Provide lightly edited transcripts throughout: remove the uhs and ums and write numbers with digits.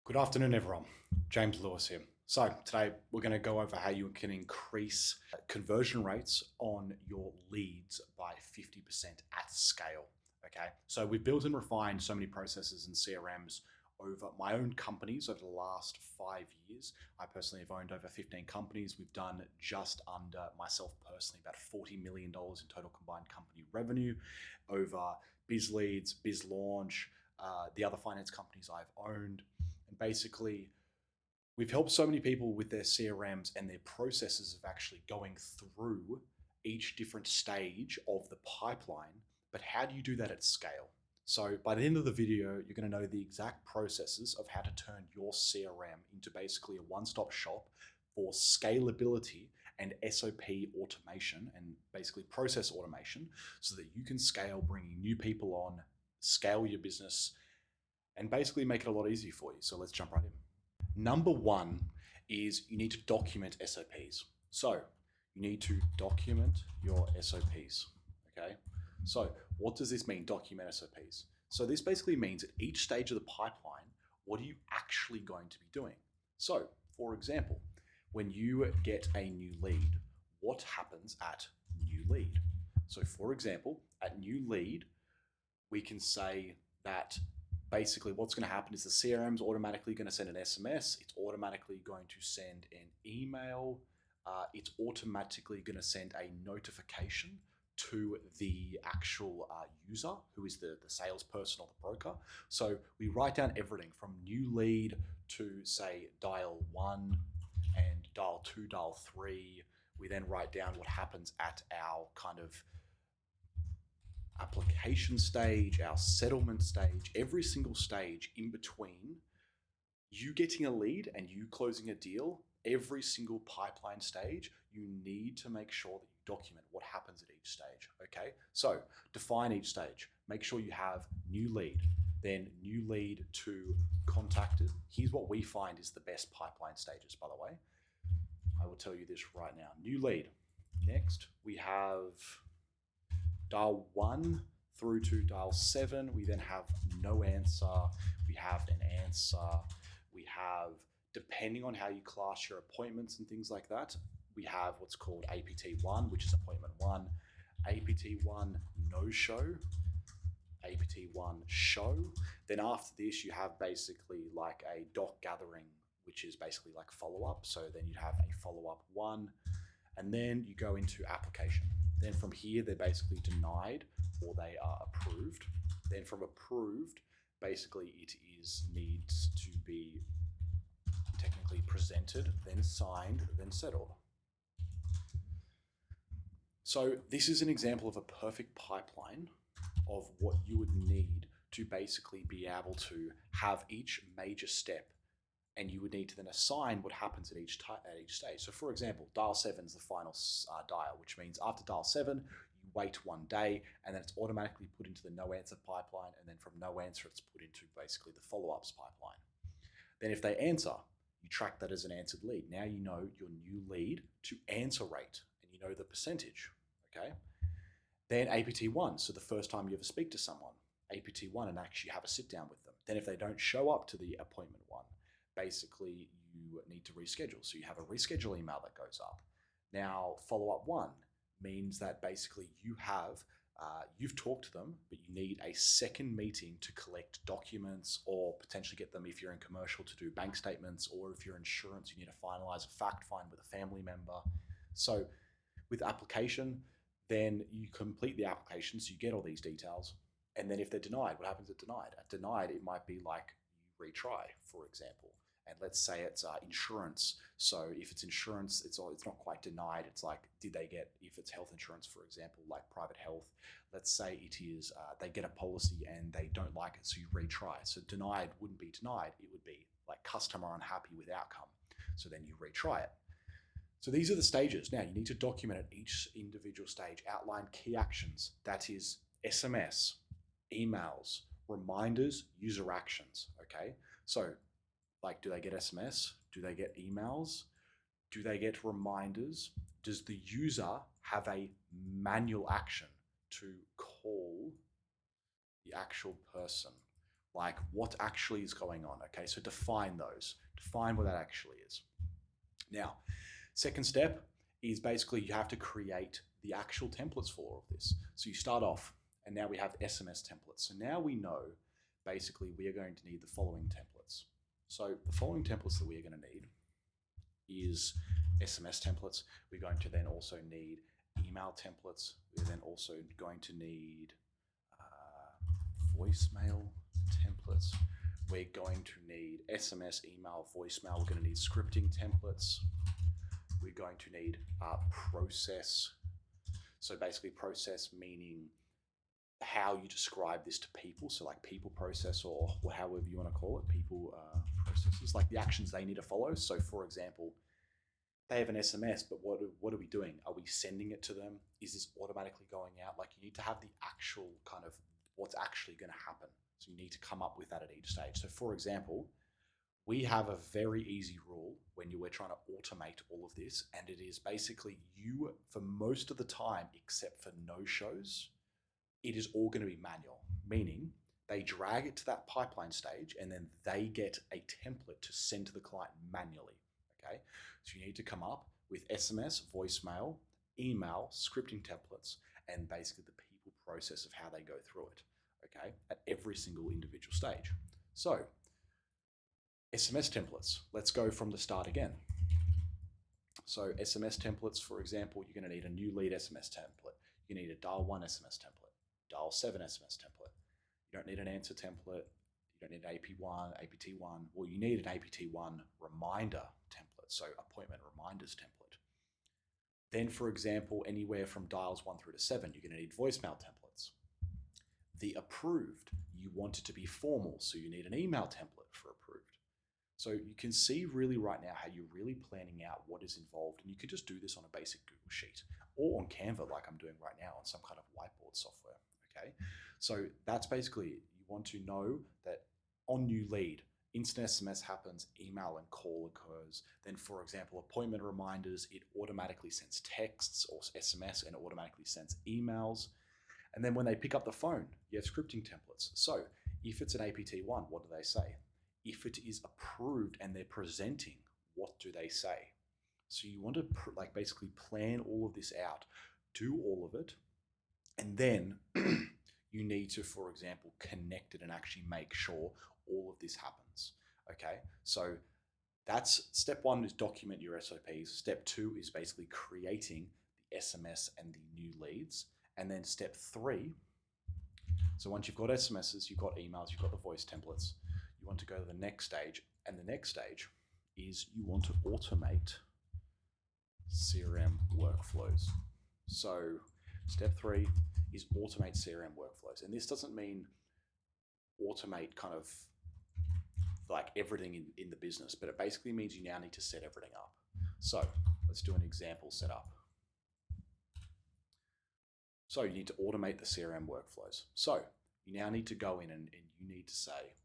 Good afternoon, everyone. James Lewis here. So, today we're going to go over how you can increase conversion rates on your leads by 50% at scale. Okay, so we've built and refined so many processes and CRMs over my own companies over the last 5 years. I personally have owned over 15 companies. We've done just under, myself personally, about $40 million in total combined company revenue over Biz Leads, Biz Launch, the other finance companies I've owned. And basically, we've helped so many people with their CRMs and their processes of actually going through each different stage of the pipeline. But how do you do that at scale? So by the end of the video, you're going to know the exact processes of how to turn your CRM into basically a one-stop shop for scalability and SOP automation and basically process automation so that you can scale bringing new people on, scale your business, and basically make it a lot easier for you. So let's jump right in. Number one is you need to document SOPs. So you need to document your SOPs. Okay. So what does this mean, document SOPs? So this basically means at each stage of the pipeline, what are you actually going to be doing? So, for example, when you get a new lead, what happens at new lead? So, for example, at new lead, we can say that basically what's going to happen is the CRM is automatically going to send an SMS. It's automatically going to send an email. It's automatically going to send a notification to the actual user who is the salesperson or the broker. So we write down everything from new lead to say dial 1 and dial 2, dial 3. We then write down what happens at our kind of application stage, our settlement stage, every single stage in between you getting a lead and you closing a deal, every single pipeline stage, you need to make sure that you document what happens at each stage. Okay, so define each stage. Make sure you have new lead, then new lead to contacted. Here's what we find is the best pipeline stages, by the way. I will tell you this right now. New lead. Next, we have dial 1 through to dial 7. We then have no answer. We have an answer. We have, depending on how you class your appointments and things like that, we have what's called APT1, which is appointment 1, APT1 no show, APT1 show. Then after this, you have basically like a doc gathering, which is basically like follow up. So then you'd have a follow up 1, and then you go into application. Then from here, they're basically denied or they are approved. Then from approved, basically it is needs to be technically presented, then signed, then settled. So this is an example of a perfect pipeline of what you would need to basically be able to have each major step, and you would need to then assign what happens at each stage. So for example, dial 7 is the final dial, which means after dial 7, you wait 1 day, and then it's automatically put into the no answer pipeline, and then from no answer, it's put into basically the follow-ups pipeline. Then if they answer, you track that as an answered lead. Now you know your new lead to answer rate, and you know the percentage, okay? Then APT1, so the first time you ever speak to someone, APT1, and actually have a sit down with them. Then if they don't show up to the appointment 1, basically you need to reschedule. So you have a reschedule email that goes up. Now, follow-up 1 means that basically you've talked to them, but you need a second meeting to collect documents or potentially get them, if you're in commercial, to do bank statements, or if you're insurance, you need to finalize a fact find with a family member. So with application, then you complete the application, so you get all these details. And then if they're denied, what happens at denied? At denied, it might be like you retry, for example. And let's say it's insurance. So if it's insurance, it's not quite denied. It's like, did they get, if it's health insurance, for example, like private health, let's say it is, they get a policy and they don't like it, so you retry. So denied wouldn't be denied. It would be like customer unhappy with outcome. So then you retry it. So these are the stages. Now you need to document at each individual stage, outline key actions. That is SMS, emails, reminders, user actions. Okay. So like, do they get SMS? Do they get emails? Do they get reminders? Does the user have a manual action to call the actual person? Like what actually is going on. Okay, so define those, define what that actually is. Now, second step is basically you have to create the actual templates for all of this. So you start off, and now we have SMS templates. So now we know basically we are going to need the following templates. So the following templates that we are going to need is SMS templates. We're going to then also need email templates. We're then also going to need voicemail templates. We're going to need SMS, email, voicemail. We're going to need scripting templates. We're going to need process. So basically process meaning how you describe this to people. So like people process or however you want to call it, people processes, like the actions they need to follow. So for example, they have an SMS, but what are we doing? Are we sending it to them? Is this automatically going out? Like you need to have the actual kind of what's actually going to happen. So you need to come up with that at each stage. So for example, we have a very easy rule when we're trying to automate all of this, and it is basically you, for most of the time, except for no-shows, it is all going to be manual, meaning they drag it to that pipeline stage and then they get a template to send to the client manually. Okay, so you need to come up with SMS, voicemail, email, scripting templates, and basically the people process of how they go through it, okay, at every single individual stage. So SMS templates, let's go from the start again. So SMS templates, for example, you're going to need a new lead SMS template. You need a dial 1 SMS template, dial 7 SMS template. You don't need an answer template. You don't need an AP1, APT1. Well, you need an APT1 reminder template, so appointment reminders template. Then, for example, anywhere from dials 1 through to 7, you're going to need voicemail templates. The approved, you want it to be formal, so you need an email template for approved. So you can see really right now how you're really planning out what is involved, and you can just do this on a basic Google Sheet or on Canva like I'm doing right now on some kind of whiteboard software, okay? So that's basically it. You want to know that on new lead, instant SMS happens, email and call occurs. Then, for example, appointment reminders, it automatically sends texts or SMS and automatically sends emails. And then when they pick up the phone, you have scripting templates. So if it's an APT1, what do they say? If it is approved and they're presenting, what do they say? So you want to like basically plan all of this out, do all of it, and then you need to, for example, connect it and actually make sure all of this happens. Okay, so that's step 1 is document your SOPs. Step 2 is basically creating the SMS and the new leads. And then step 3, so once you've got SMSs, you've got emails, you've got the voice templates, you want to go to the next stage. And the next stage is you want to automate CRM workflows. So step 3 is automate CRM workflows. And this doesn't mean automate kind of like everything in the business, but it basically means you now need to set everything up. So let's do an example setup. So you need to automate the CRM workflows. So you now need to go in and you need to say,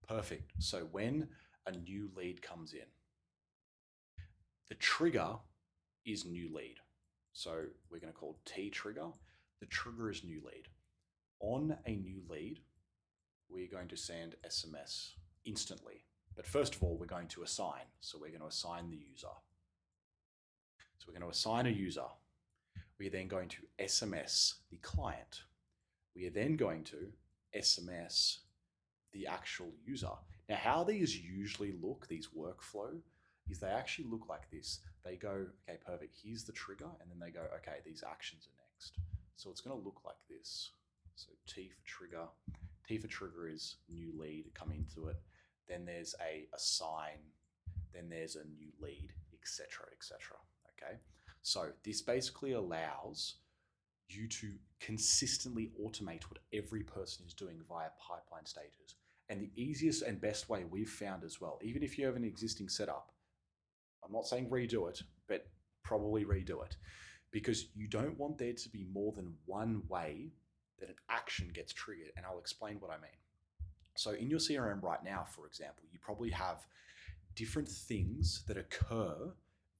perfect. So when a new lead comes in, the trigger is new lead. So we're going to call T trigger. The trigger is new lead. On a new lead, we're going to send SMS instantly. But first of all, we're going to assign. So we're going to assign the user. So we're going to assign a user. We are then going to SMS the client. We are then going to SMS the actual user. Now, how these usually look, these workflow, is they actually look like this. They go, okay, perfect, here's the trigger, and then they go, okay, these actions are next. So it's going to look like this. So T for trigger. T for trigger is new lead, come into it. Then there's a assign, then there's a new lead, etc., etc. Okay, so this basically allows you to consistently automate what every person is doing via pipeline stages. And the easiest and best way we've found as well, even if you have an existing setup, I'm not saying redo it, but probably redo it, because you don't want there to be more than one way that an action gets triggered. And I'll explain what I mean. So in your CRM right now, for example, you probably have different things that occur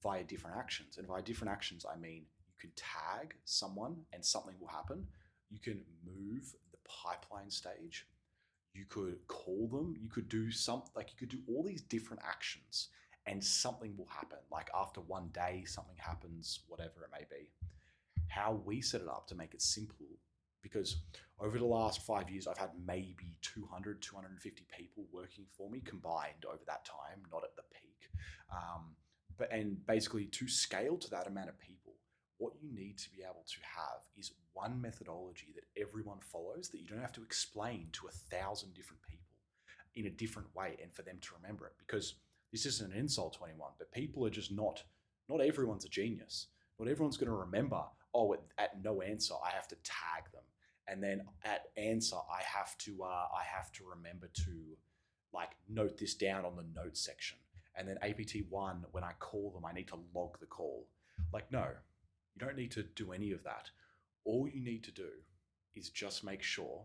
via different actions. And by different actions, I mean you can tag someone and something will happen. You can move the pipeline stage. You could call them, you could do something, like you could do all these different actions and something will happen. Like after one day, something happens, whatever it may be. How we set it up to make it simple, because over the last 5 years, I've had maybe 200, 250 people working for me combined over that time, not at the peak. And basically to scale to that amount of people, what you need to be able to have is one methodology that everyone follows, that you don't have to explain to 1,000 different people in a different way and for them to remember it. Because this isn't an insult to anyone, but people are just not everyone's a genius. Not everyone's going to remember, oh, at no answer, I have to tag them. And then at answer, I have to remember to like note this down on the notes section. And then APT1, when I call them, I need to log the call. Like, no, you don't need to do any of that. All you need to do is just make sure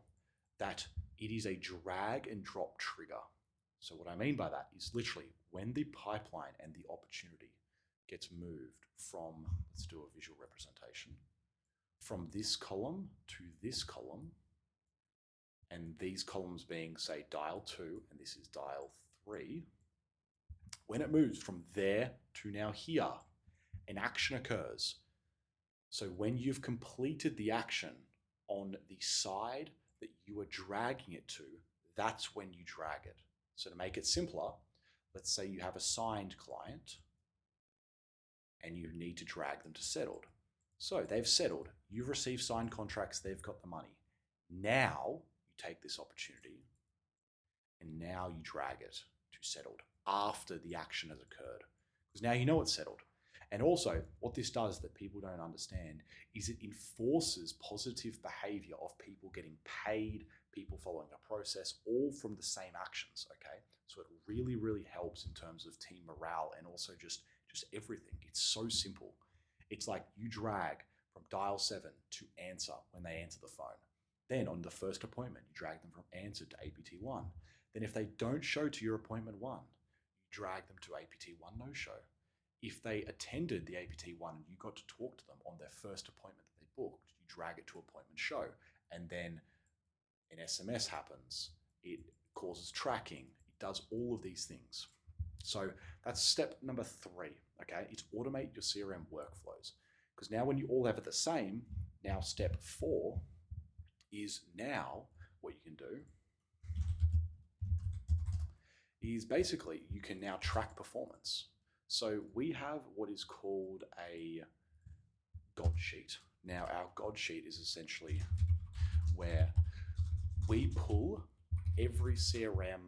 that it is a drag and drop trigger. So what I mean by that is literally when the pipeline and the opportunity gets moved from, let's do a visual representation, from this column to this column, and these columns being, say, dial 2, and this is dial 3, when it moves from there to now here, an action occurs. So when you've completed the action on the side that you are dragging it to, that's when you drag it. So to make it simpler, let's say you have a signed client and you need to drag them to settled. So they've settled, you've received signed contracts, they've got the money. Now you take this opportunity and now you drag it to settled after the action has occurred. Because now you know it's settled. And also, what this does that people don't understand is it enforces positive behavior of people getting paid, people following a process, all from the same actions, okay? So it really, really helps in terms of team morale and also just everything. It's so simple. It's like you drag from dial 7 to answer when they answer the phone. Then on the first appointment, you drag them from answer to APT1. Then if they don't show to your appointment 1, you drag them to APT1 no-show. If they attended the APT1 and you got to talk to them on their first appointment that they booked, you drag it to appointment show. And then an SMS happens. It causes tracking. It does all of these things. So that's step number 3, okay? It's automate your CRM workflows. Because now when you all have it the same, now step 4 is now what you can do is basically you can now track performance. So we have what is called a God sheet. Now our God sheet is essentially where we pull every CRM,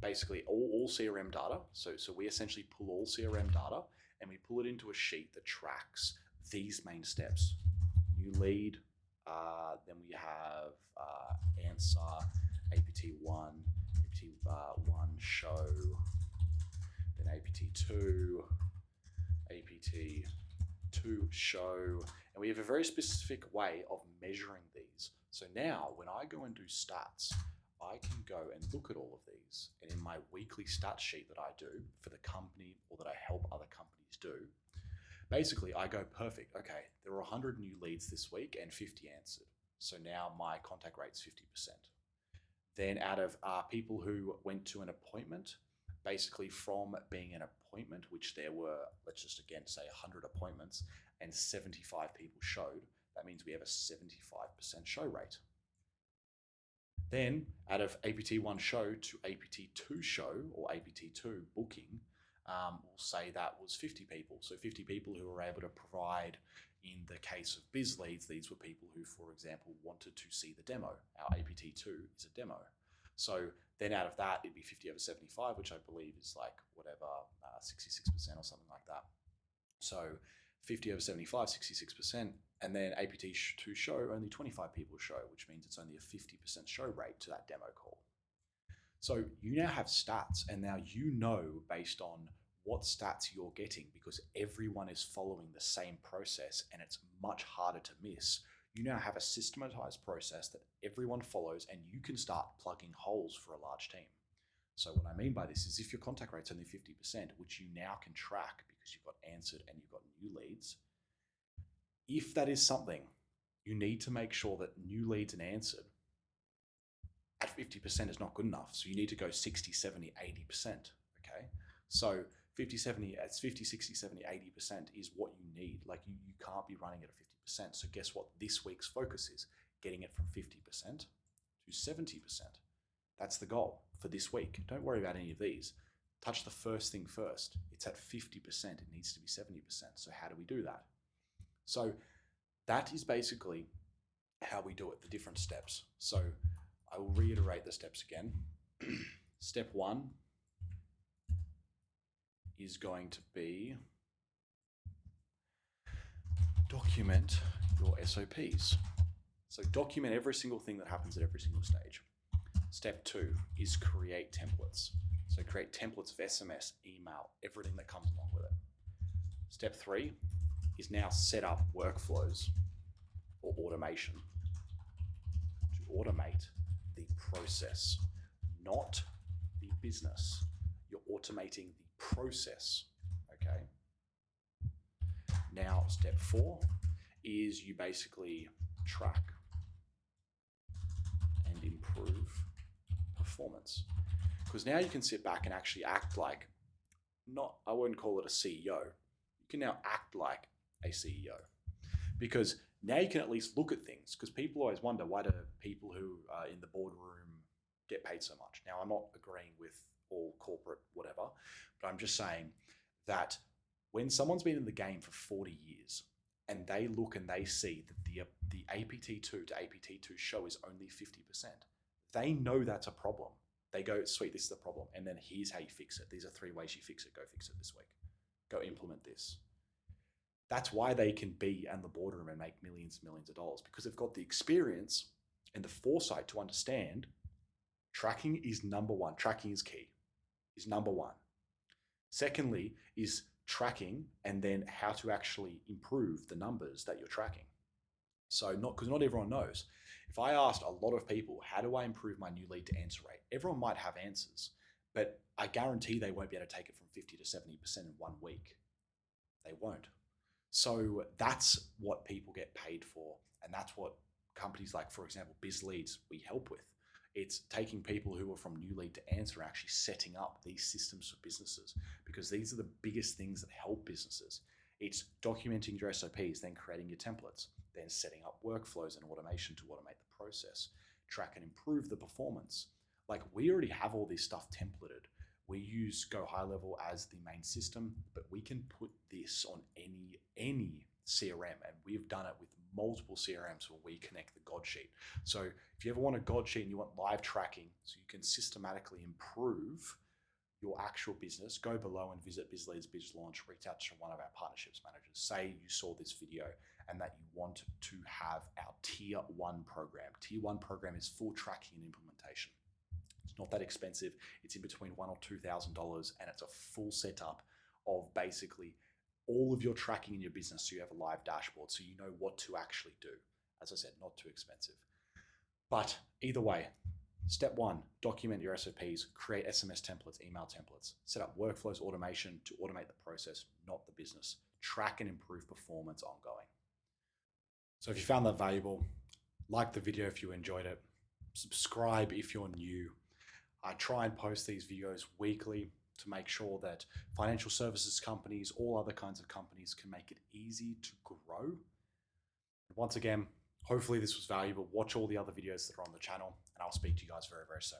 basically all CRM data. So we essentially pull all CRM data and we pull it into a sheet that tracks these main steps. New lead, then we have answer, APT1, APT1 show, then APT2, APT2 show, and we have a very specific way of measuring these. So now when I go and do stats, I can go and look at all of these, and in my weekly stats sheet that I do for the company or that I help other companies do, basically I go, perfect, okay, there were 100 new leads this week and 50 answered. So now my contact rate's 50%. Then out of people who went to an appointment, basically from being an appointment, which there were, let's just again say 100 appointments and 75 people showed, that means we have a 75% show rate. Then out of APT1 show to APT2 show or APT2 booking, we'll say that was 50 people. So 50 people who were able to provide, in the case of biz leads, these were people who, for example, wanted to see the demo. Our APT2 is a demo. So then out of that, it'd be 50 over 75, which I believe is like whatever, 66% or something like that. So 50 over 75, 66. And then APT2 show, only 25 people show, which means it's only a 50% show rate to that demo call. So you now have stats, and now you know based on what stats you're getting, because everyone is following the same process and it's much harder to miss. You now have a systematized process that everyone follows, and you can start plugging holes for a large team. So what I mean by this is if your contact rate's only 50%, which you now can track because you've got answered and you've got new leads, if that is something, you need to make sure that new leads and answered at 50% is not good enough. So you need to go 60, 70, 80%. Okay. So 50, 70, it's 50, 60, 70, 80% is what you need. Like you can't be running at a 50%. So guess what this week's focus is? Getting it from 50% to 70%. That's the goal for this week. Don't worry about any of these. Touch the first thing first. It's at 50%. It needs to be 70%. So how do we do that? So that is basically how we do it, the different steps. So I will reiterate the steps again. Step 1 is going to be document your SOPs. So document every single thing that happens at every single stage. Step 2 is create templates. So create templates of SMS, email, everything that comes along with it. Step 3 is now set up workflows or automation to automate the process, not the business. You're automating the process, okay? Now, step 4 is you basically track and improve performance. Because now you can sit back and actually act like, I wouldn't call it a CEO. You can now act like a CEO. Because now you can at least look at things, because people always wonder, why do people who are in the boardroom get paid so much? Now, I'm not agreeing with all corporate whatever, but I'm just saying that when someone's been in the game for 40 years and they look and they see that the APT2 to APT2 show is only 50%, they know that's a problem. They go, sweet, this is the problem. And then here's how you fix it. These are 3 ways you fix it. Go fix it this week. Go implement this. That's why they can be in the boardroom and make millions and millions of dollars, because they've got the experience and the foresight to understand tracking is number 1. Tracking is key, is number 1. Secondly is tracking and then how to actually improve the numbers that you're tracking. So because not everyone knows. If I asked a lot of people, how do I improve my new lead to answer rate? Everyone might have answers, but I guarantee they won't be able to take it from 50 to 70% in 1 week. They won't. So that's what people get paid for. And that's what companies like, for example, BizLeads, we help with. It's taking people who are from new lead to answer, actually setting up these systems for businesses, because these are the biggest things that help businesses. It's documenting your SOPs, then creating your templates, then setting up workflows and automation to automate the process, track and improve the performance. Like, we already have all this stuff templated. We use Go High Level as the main system, but we can put this on any CRM, and we've done it with multiple CRMs where we connect the God sheet. So if you ever want a God sheet and you want live tracking so you can systematically improve your actual business, go below and visit BizLeads Biz Launch, reach out to one of our partnerships managers. Say you saw this video and that you want to have our Tier 1 program. Tier 1 program is full tracking and implementation. It's not that expensive. It's in between $1,000 or $2,000, and it's a full setup of basically all of your tracking in your business, so you have a live dashboard, so you know what to actually do. As I said, not too expensive. But either way, step 1, document your SOPs, create SMS templates, email templates, set up workflows, automation to automate the process, not the business. Track and improve performance ongoing. So if you found that valuable, like the video if you enjoyed it, subscribe if you're new. I try and post these videos weekly to make sure that financial services companies, all other kinds of companies, can make it easy to grow. Once again, hopefully this was valuable. Watch all the other videos that are on the channel, and I'll speak to you guys very, very soon.